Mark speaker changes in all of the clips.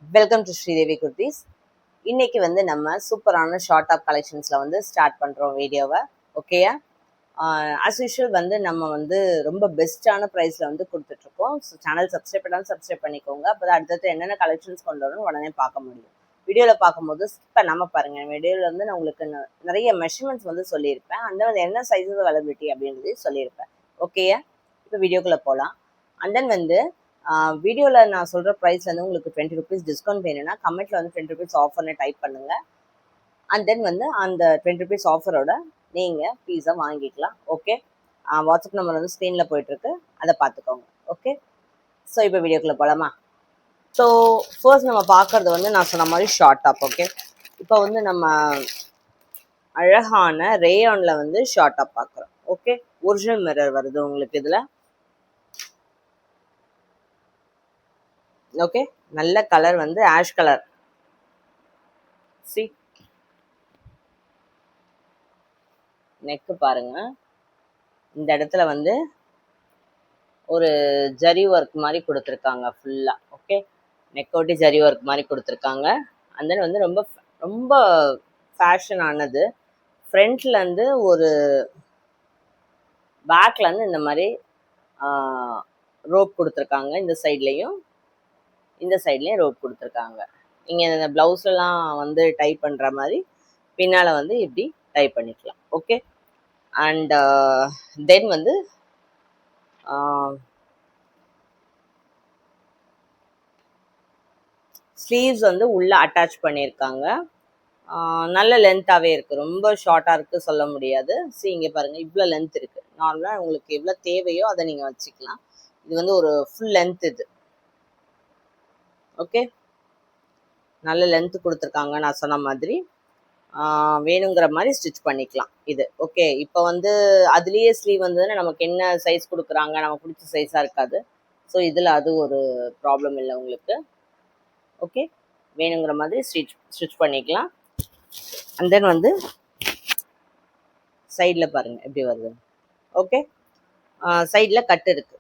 Speaker 1: Welcome to Sridevi kurtis. இன்னைக்கு வந்து நம்ம சூப்பரான ஷார்ட் ஆப் கலெக்ஷன்ஸ்ல வந்து ஸ்டார்ட் பண்றோம் வீடியோவை. ஓகேயா? அஸ் யூஷுவல் வந்து நம்ம வந்து ரொம்ப பெஸ்ட்டான ப்ரைஸ்ல வந்து கொடுத்துட்ருக்கோம். ஸோ சேனல் சப்ஸ்கிரைப் பண்ணாலும் சப்ஸ்கிரைப் பண்ணிக்கோங்க. அப்போ தான் அடுத்தடுத்து என்னென்ன கலெக்ஷன்ஸ் கொண்டு வரணும் உடனே பார்க்க முடியும். வீடியோவில் பார்க்கும்போது ஸ்கிப் பண்ணாமல் பாருங்கள். வீடியோவில் வந்து நான் உங்களுக்கு நிறைய மெஷர்மெண்ட்ஸ் வந்து சொல்லியிருப்பேன். அந்த வந்து என்ன சைஸஸ் அவைலபிலிட்டி அப்படின்றதையும் சொல்லியிருப்பேன். ஓகேயா? இப்போ வீடியோக்குள்ளே போகலாம். அண்ட் தென் வந்து வீடியோவில் நான் சொல்கிற ப்ரைஸ் வந்து உங்களுக்கு 20 rupees டிஸ்கவுண்ட் வேணும்னா கமெண்ட்டில் வந்து 20 rupees ஆஃபர்னு டைப் பண்ணுங்கள். அண்ட் தென் வந்து அந்த 20 rupees ஆஃபரோட நீங்கள் பீஸா வாங்கிக்கலாம். ஓகே, வாட்ஸ்அப் நம்பர் வந்து ஸ்க்ரீனில் போயிட்டுருக்கு, அதை பார்த்துக்கோங்க. ஓகே, ஸோ இப்போ வீடியோக்குள்ளே போகலாமா? ஸோ ஃபர்ஸ்ட் நம்ம பார்க்குறது வந்து நான் சொன்ன மாதிரி ஷார்ட் டாப். ஓகே, இப்போ வந்து நம்ம அழகான ரேயானில் வந்து ஷார்ட் டாப் பார்க்குறோம். ஓகே, ஒரிஜினல் மிரர் வருது உங்களுக்கு இதில். ஓகே, நல்ல கலர் வந்து ஆஷ் கலர். சி நெக்கு பாருங்க, இந்த இடத்துல வந்து ஒரு ஜரி ஒர்க் மாதிரி கொடுத்துருக்காங்க ஃபுல்லாக. ஓகே, நெக்கோட்டி ஜரி ஒர்க் மாதிரி கொடுத்துருக்காங்க. அந்த வந்து ரொம்ப ரொம்ப ஃபேஷன் ஆனது. ஃப்ரண்ட்ல இருந்து ஒரு பேக்ல இருந்து இந்த மாதிரி ரோப் கொடுத்துருக்காங்க. இந்த சைட்லேயும் ரோப் கொடுத்துருக்காங்க. நீங்கள் இந்த ப்ளவுஸ்லாம் வந்து டைப் பண்ணுற மாதிரி பின்னால் வந்து இப்படி டைப் பண்ணிக்கலாம். ஓகே, அண்ட் தென் வந்து ஸ்லீவ்ஸ் வந்து உள்ளே அட்டாச் பண்ணியிருக்காங்க. நல்ல லென்த்தாகவே இருக்குது, ரொம்ப ஷார்ட்டாக இருக்குது சொல்ல முடியாது. இங்கே பாருங்கள், இவ்வளோ லென்த் இருக்குது. நார்மலாக உங்களுக்கு எவ்வளோ தேவையோ அதை நீங்கள் வச்சுக்கலாம். இது வந்து ஒரு ஃபுல் லென்த் இது. ஓகே, நல்ல லென்த்து கொடுத்துருக்காங்க. நான் சொன்ன மாதிரி வேணுங்கிற மாதிரி ஸ்டிச் பண்ணிக்கலாம் இது. ஓகே, இப்போ வந்து அதுலேயே ஸ்லீவ் வந்ததுன்னா நமக்கு என்ன சைஸ் கொடுக்குறாங்க, நமக்கு பிடிச்ச சைஸாக இருக்காது. ஸோ இதில் அது ஒரு ப்ராப்ளம் இல்லை உங்களுக்கு. ஓகே, வேணுங்கிற மாதிரி ஸ்டிச் பண்ணிக்கலாம். அண்ட் தென் வந்து சைடில் பாருங்கள் எப்படி வருது. ஓகே, சைடில் கட்டு இருக்குது.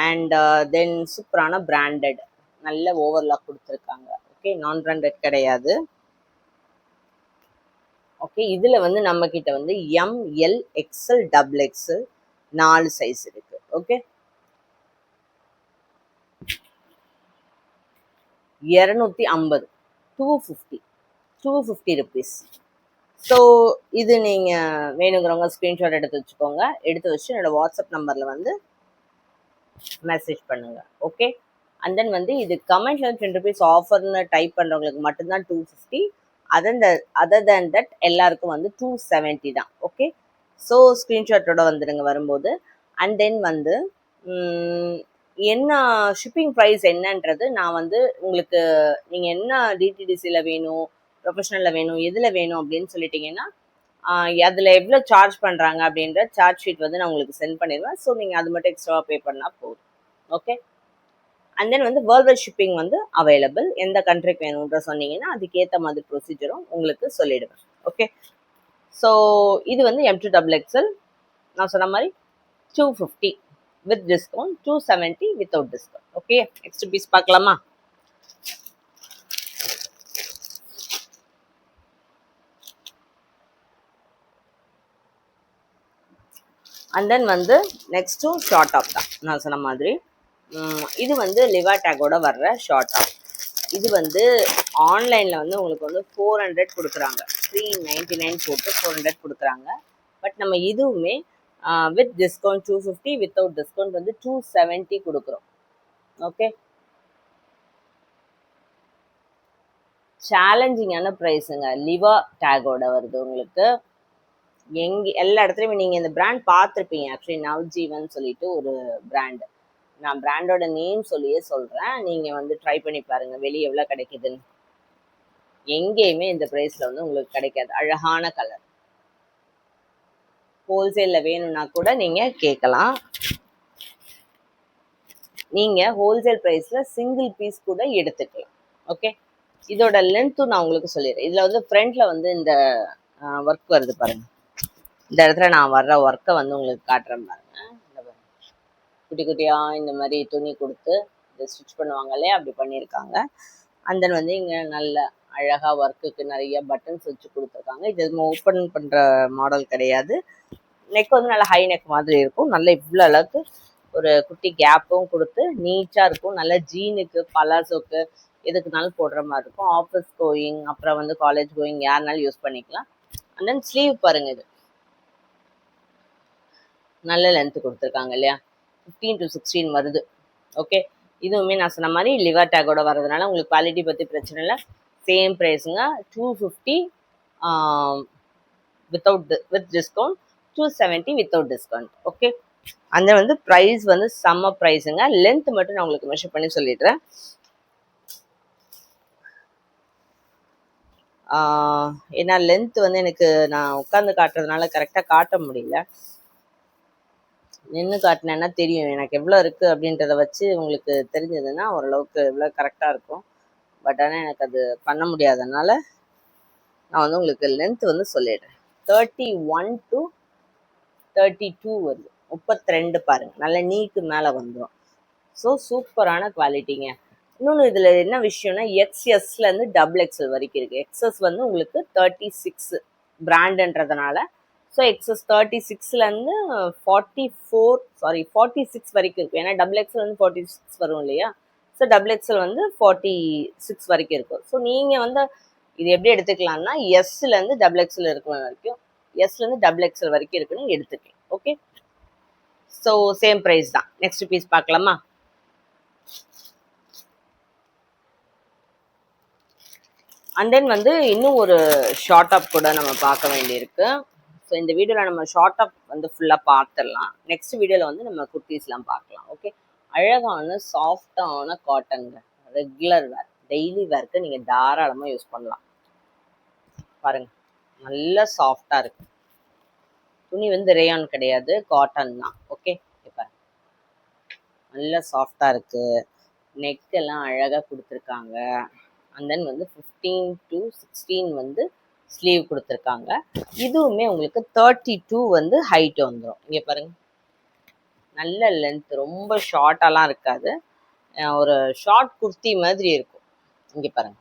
Speaker 1: அண்ட் தென் சூப்பரான பிராண்டட் நல்ல ஓவர்லாக் கொடுத்துருக்காங்க. ஓகே, நான் பிராண்டட் கிடையாது. ஓகே, இதில் வந்து நம்மக்கிட்ட வந்து ML XL XXL 4 சைஸ் இருக்குது. Okay, 250 250 rupees. ஸோ இது நீங்கள் வேணுங்கிறவங்க ஸ்க்ரீன்ஷாட் எடுத்து வச்சுக்கோங்க. எடுத்து வச்சு என்னோடய வாட்ஸ்அப் நம்பரில் வந்து மெசேஜ் பண்ணுங்கள். ஓகே, அண்ட் தென் வந்து இது கமெண்ட்ல 10 rupees ஆஃபர்னு டைப் பண்ணுறவங்களுக்கு மட்டும்தான் 250. அதர் தேன் தட் எல்லாருக்கும் வந்து 270 தான். ஓகே, ஸோ ஸ்க்ரீன்ஷாட்டோட வந்துடுங்க வரும்போது. அண்ட் தென் வந்து என்ன ஷிப்பிங் ப்ரைஸ் என்னன்றது நான் வந்து உங்களுக்கு, நீங்கள் என்ன டிடிடிசியில் வேணும், ப்ரொஃபஷனலில் வேணும், எதில் வேணும் அப்படின்னு சொல்லிட்டீங்கன்னா அதில் எவ்வளோ சார்ஜ் பண்ணுறாங்க அப்படின்ற சார்ஜ் ஷீட் வந்து நான் உங்களுக்கு சென்ட் பண்ணிடுவேன். ஸோ நீங்கள் அது மட்டும் எக்ஸ்ட்ராவாக பே பண்ணால் போதும். ஓகே, அண்ட் தென் வந்து வேர்ல்டு வைட் ஷிப்பிங் வந்து அவைலபிள். எந்த கண்ட்ரிக்கு வேணுன்ற சொன்னீங்கன்னா அதுக்கேற்ற மாதிரி ப்ரொசீஜரும் உங்களுக்கு சொல்லிடுவேன். ஓகே, ஸோ இது வந்து M2XXL நான் சொன்ன மாதிரி 250 with discount, 270 without discount. Okay, next piece பார்க்கலாமா? அண்ட் தென் வந்து நெக்ஸ்ட்டும் ஷார்ட் டாப் தான் நான் சொன்ன மாதிரி. இது வந்து லிவா டேக்கோட வர்ற ஷார்ட் டாப். இது வந்து ஆன்லைனில் வந்து உங்களுக்கு வந்து 400 கொடுக்குறாங்க. 399 போட்டு 400 கொடுக்குறாங்க. பட் நம்ம இதுவுமே வித் டிஸ்கவுண்ட் 250, வித்தவுட் டிஸ்கவுண்ட் வந்து 270 கொடுக்குறோம். ஓகே, சேலஞ்சிங்கான ப்ரைஸுங்க. லிவா டேக்கோட வருது உங்களுக்கு. எல்லா இடத்துலையுமே நீங்கள் இந்த பிராண்ட் பார்த்துருப்பீங்க. ஆக்சுவலி நவ்ஜீவன் சொல்லிட்டு ஒரு பிராண்டு. நான் பிராண்டோட நேம் சொல்லியே சொல்கிறேன், நீங்கள் வந்து ட்ரை பண்ணி பாருங்கள் வெளியே எவ்வளோ கிடைக்குதுன்னு. எங்கேயுமே இந்த ப்ரைஸில் வந்து உங்களுக்கு கிடைக்காது. அழகான கலர். ஹோல்சேலில் வேணும்னா கூட நீங்கள் கேட்கலாம். நீங்கள் ஹோல்சேல் ப்ரைஸில் சிங்கிள் பீஸ் கூட எடுத்துக்கலாம். ஓகே, இதோட லென்த்தும் நான் உங்களுக்கு சொல்லிடுறேன். இதில் வந்து ஃப்ரண்ட்டில் வந்து இந்த ஒர்க் வருது பாருங்கள். இந்த இடத்துல நான் வர்ற ஒர்க்கை வந்து உங்களுக்கு காட்டுறேன் பாருங்க. குட்டி குட்டியாக இந்த மாதிரி துணி கொடுத்து இது ஸ்டிச் பண்ணுவாங்க இல்லையா, அப்படி பண்ணியிருக்காங்க. அண்ட் தென் வந்து இங்கே நல்ல அழகாக ஒர்க்குக்கு நிறைய பட்டன்ஸ் வச்சு கொடுத்துருக்காங்க. இது ஓப்பன் பண்ணுற மாடல் கிடையாது. நெக் வந்து நல்லா ஹை நெக் மாதிரி இருக்கும். நல்ல இவ்வளோ அளவுக்கு ஒரு குட்டி கேப்பும் கொடுத்து நீட்டாக இருக்கும். நல்ல ஜீனுக்கு பலாசோக்கு எதுக்குனாலும் போடுற மாதிரி இருக்கும். ஆஃபீஸ் கோயிங், அப்புறம் வந்து காலேஜ் கோயிங் யாருனாலும் யூஸ் பண்ணிக்கலாம். அண்ட் தென் ஸ்லீவ் பாருங்க, இது நல்ல லென்த் கொடுத்துருக்காங்க இல்லையா, 15 to 16 வருது. ஓகே, இதுவுமே நான் சொன்ன மாதிரி லிவர் டேக்கோட வரதுனால உங்களுக்கு குவாலிட்டி பற்றி பிரச்சனை இல்லை. சேம் ப்ரைஸுங்க, 250 with discount, 270 without discount. Okay, அந்த வந்து ப்ரைஸ் வந்து செம்ம ப்ரைஸுங்க. லென்த் மட்டும் நான் உங்களுக்கு மெஷர் பண்ணி சொல்லிடுறேன். ஏன்னா லென்த் வந்து எனக்கு நான் உட்காந்து காட்டுறதுனால கரெக்டாக காட்ட முடியல. நின்று காட்டினேன்னா தெரியும் எனக்கு எவ்வளோ இருக்குது அப்படின்றத வச்சு உங்களுக்கு தெரிஞ்சதுன்னா ஓரளவுக்கு எவ்வளோ கரெக்டாக இருக்கும். பட் ஆனால் எனக்கு அது பண்ண முடியாதனால நான் வந்து உங்களுக்கு லென்த் வந்து சொல்லிடுறேன். 31 to 32 வருது. 32 பாருங்கள், நல்ல நீக்கு மேலே வந்துடும். ஸோ சூப்பரான குவாலிட்டிங்க. இன்னொன்று இதில் என்ன விஷயம்னா, XSலேருந்து XXL வரைக்கும் இருக்குது. XS வந்து உங்களுக்கு 36 பிராண்டுன்றதுனால, ஸோ XS 36லேருந்து 46 வரைக்கும் இருக்குது. ஏன்னா XXL வந்து 46 வரும் இல்லையா, ஸோ XXL வந்து 46 வரைக்கும் இருக்கும். ஸோ நீங்கள் வந்து இது எப்படி எடுத்துக்கலாம்னா, எஸ்லேருந்து XXL இருக்கிற வரைக்கும், எஸ்லேருந்து XXL வரைக்கும் இருக்குன்னு எடுத்துக்கலாம். ஓகே, ஸோ சேம் ப்ரைஸ் தான். நெக்ஸ்ட் பீஸ் பார்க்கலாமா? அண்ட் தென் வந்து இன்னும் ஒரு ஷார்ட் அப் கூட நம்ம பார்க்க வேண்டியிருக்கு. ஸோ இந்த வீடியோவில் நம்ம ஷார்ட் அப் வந்து ஃபுல்லாக பார்த்துடலாம். நெக்ஸ்ட் வீடியோவில் வந்து நம்ம குர்த்திஸ்லாம் பார்க்கலாம். ஓகே, அழகான சாஃப்டான காட்டனுங்க, ரெகுலர் வேர், டெய்லி வேர்க்கு நீங்கள் தாராளமாக யூஸ் பண்ணலாம். பாருங்கள், நல்ல சாஃப்டாக இருக்கு. துணி வந்து ரேயான் கிடையாது, காட்டன் தான். ஓகே, இப்போ நல்ல சாஃப்டாக இருக்குது. நெக் எல்லாம் அழகாக கொடுத்துருக்காங்க. அண்ட் தென் வந்து 15 to 16 வந்து ஸ்லீவ் கொடுத்துருக்காங்க. இதுவுமே உங்களுக்கு 32 வந்து ஹைட் வந்துடும். இங்கே பாருங்க, நல்ல லென்த், ரொம்ப ஷார்ட்டாலாம் இருக்காது, ஒரு ஷார்ட் குர்த்தி மாதிரி இருக்கும். இங்கே பாருங்க,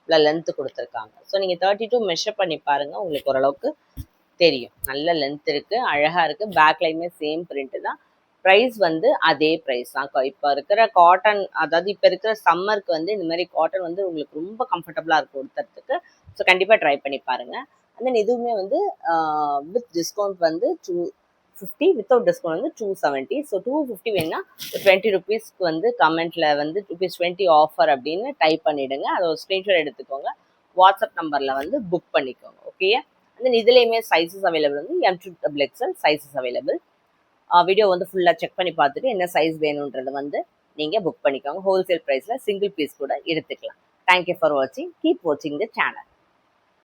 Speaker 1: இவ்வளோ லென்த்து கொடுத்துருக்காங்க. ஸோ நீங்கள் 32 மெஷர் பண்ணி பாருங்கள், உங்களுக்கு ஓரளவுக்கு தெரியும். நல்ல லென்த் இருக்குது, அழகாக இருக்குது. பேக்லையுமே சேம் பிரிண்ட்டு தான். ப்ரைஸ் வந்து அதே ப்ரைஸ் தான். இப்போ இருக்கிற காட்டன், அதாவது இப்போ இருக்கிற சம்மருக்கு வந்து இந்த மாதிரி காட்டன் வந்து உங்களுக்கு ரொம்ப கம்ஃபர்டபுளாக இருக்கும் உடுத்துறதுக்கு. ஸோ கண்டிப்பாக ட்ரை பண்ணி பாருங்கள். அண்ட் தென் இதுவுமே வந்து வித் டிஸ்கவுண்ட் வந்து 250, வித்தவுட் டிஸ்கவுண்ட் வந்து 270. ஸோ 250 வேணுன்னா 20 ருபீஸ்க்கு வந்து கமெண்ட்டில் வந்து ₹20 ஆஃபர் அப்படின்னு டைப் பண்ணிவிடுங்க. அதை ஒரு ஸ்க்ரீன்ஷாட் எடுத்துக்கோங்க, வாட்ஸ்அப் நம்பரில் வந்து புக் பண்ணிக்கோங்க. ஓகே, அண்ட் தென் இதுலேயுமே சைஸஸ் அவைலபிள் வந்து M to XXL sizes available. Video வந்து ஃபுல்லாக செக் பண்ணி பார்த்துட்டு என்ன சைஸ் வேணுன்றதை வந்து நீங்கள் புக் பண்ணிக்கோங்க. ஹோல்சேல் ப்ரைஸில் சிங்கிள் பீஸ் கூட எடுத்துக்கலாம். தேங்க்யூ ஃபார் வாட்சிங். கீப் வாட்சிங் த சேனல்.